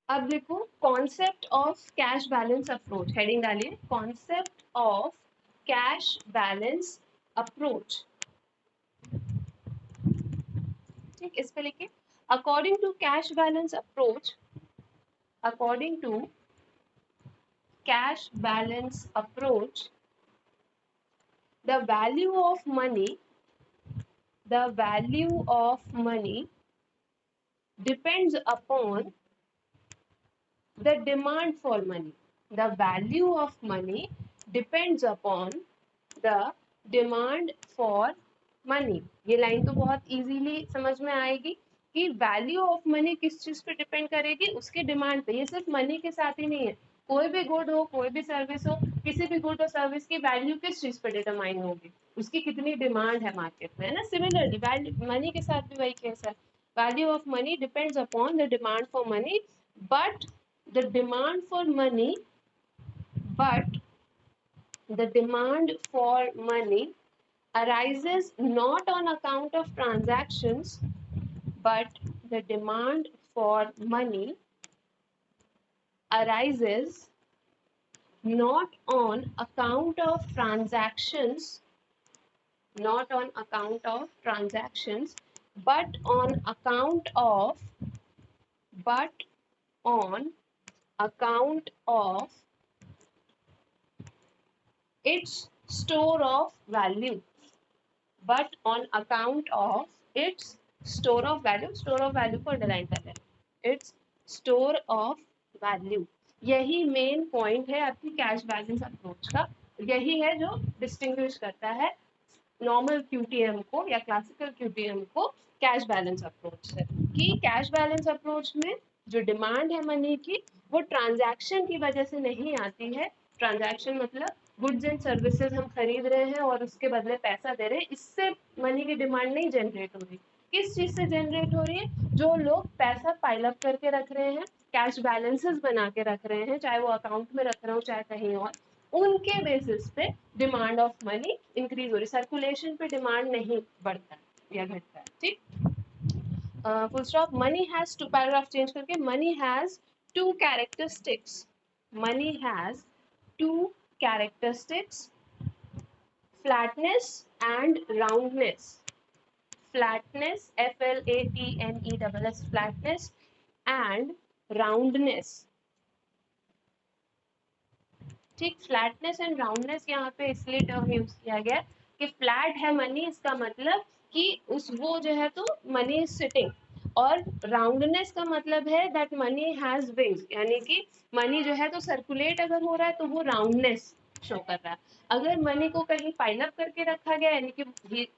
अब देखो concept of cash balance approach, heading डालिए concept of cash balance approach. ठीक, इस पे लिखिए according to cash balance approach, according to cash balance approach, the value of money, the value of money depends upon the demand for money. The value of money depends upon the demand for money. ये line तो बहुत easily समझ में आएगी कि value of money किस चीज पे डिपेंड करेगी, उसके डिमांड पे। ये सिर्फ मनी के साथ ही नहीं है, कोई भी गुड हो, कोई भी सर्विस हो, किसी भी गुड और सर्विस की वैल्यू किस चीज पे डिटरमाइन होगी, उसकी कितनी डिमांड है मार्केट में, है ना। सिमिलरली वैल्यू मनी के साथ भी वही केस है। Value of money depends upon the demand for money, but the demand for money but the demand for money arises not on account of transactions, but the demand for money arises not on account of transactions, not on account of transactions, but on account of, but on account of its store of value, but on account of its store of value, store of value को underline कर लें, its store of value। यही main point है आपकी cash balance approach का, यही है जो डिस्टिंग्विश करता है नॉर्मल क्यूटीएम को या क्लासिकल क्यूटीएम को कैश बैलेंस अप्रोच से। कि कैश बैलेंस अप्रोच में जो डिमांड है मनी की, वो ट्रांजैक्शन की वजह से नहीं आती है। ट्रांजैक्शन मतलब गुड्स एंड सर्विसेज हम खरीद रहे हैं और उसके बदले पैसा दे रहे हैं, इससे मनी की डिमांड नहीं जनरेट हो रही। किस चीज से जनरेट हो रही है? जो लोग पैसा पाइल अप करके रख रहे हैं, कैश बैलेंसेस बना के रख रहे हैं, चाहे वो अकाउंट में रख रहे हो चाहे कहीं और, उनके बेसिस पे डिमांड ऑफ मनी इंक्रीज हो रही। सर्कुलेशन पे डिमांड नहीं बढ़ता या घटता है। ठीक, full stop. Money has two, paragraph change करके money has two characteristics, money has two characteristics, flatness and roundness, flatness, FLATNESS, flatness and roundness। ठीक, फ्लैटनेस एंड राउंडनेस यहाँ पे इसलिए टर्म यूज किया गया कि फ्लैट है मनी, इसका मतलब कि उस वो जो है तो मनी इज सिटिंग, और राउंडनेस का मतलब है दैट मनी हैज विंग्स, यानी कि मनी जो है तो सर्कुलेट अगर हो रहा है तो वो राउंडनेस शो कर रहा है। अगर मनी को कहीं पाइल अप करके रखा गया यानी कि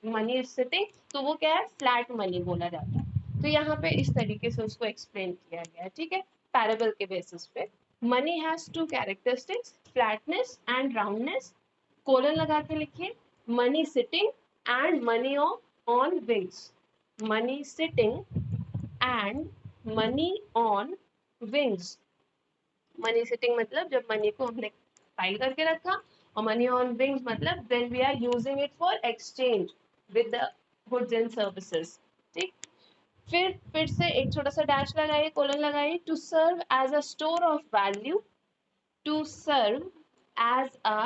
मनी इज सिटिंग, तो वो क्या है, फ्लैट मनी बोला जाता है। तो यहाँ पे इस तरीके से उसको एक्सप्लेन किया गया है। ठीक है, पैरेबल के बेसिस पे। Money has two characteristics, flatness and roundness, colon लगा के लिखिए, money sitting and money on wings, money sitting and money on wings. Money sitting मतलब जब मनी को हमने फाइल करके रखा, और मनी ऑन विंग्स मतलब when we are using it for exchange with the goods and services. ठीक, फिर से एक छोटा सा डैश लगाइए, कोलन लगाइए, to serve as a store of value, to serve as a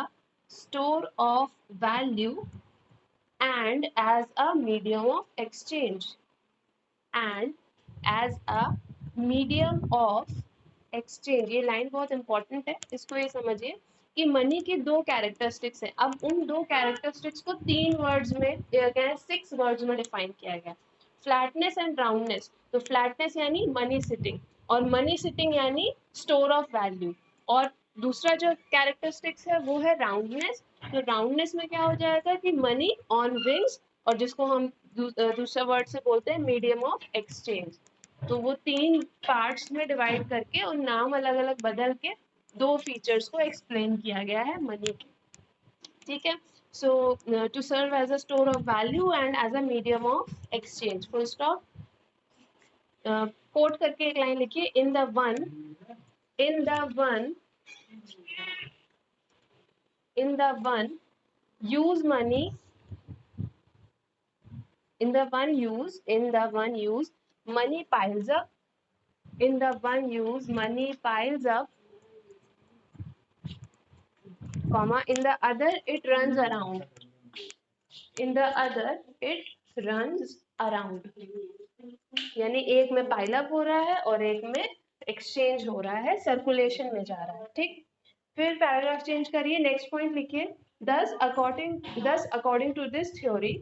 store of value and as a medium of exchange, and as a medium of exchange। ये line बहुत इंपॉर्टेंट है, इसको ये समझिए कि मनी के दो कैरेक्टरिस्टिक्स हैं। अब उन दो कैरेक्टरिस्टिक्स को तीन वर्ड्स में, क्या 6 वर्ड्स में डिफाइन किया गया, फ्लैटनेस एंड राउंडनेस। तो फ्लैटनेस यानी मनी सिटिंग, और मनी सिटिंग यानी स्टोर ऑफ वैल्यू, और दूसरा जो कैरेक्टरिस्टिक्स है वो है राउंडनेस। तो राउंडनेस में क्या हो जाएगा कि मनी ऑन विंग्स, और जिसको हम दूसरा वर्ड से बोलते हैं मीडियम ऑफ एक्सचेंज। तो वो तीन पार्ट्स में डिवाइड करके और नाम अलग अलग बदल के दो फीचर्स को एक्सप्लेन किया गया है मनी के। ठीक है, so to serve as a store of value and as a medium of exchange, full stop. Quote करके एक लाइन लिखिए, in the one, in the one, in the one use money, in the one use, in the one use money piles up, in the one use money piles up, comma, in the other it runs around, in the other it runs around, यानी एक में pile up हो रहा है और एक में exchange हो रहा है, सर्कुलेशन में जा रहा है, ठीक। फिर पैराग्राफ चेंज करिए, नेक्स्ट पॉइंट लिखिए, thus according to this theory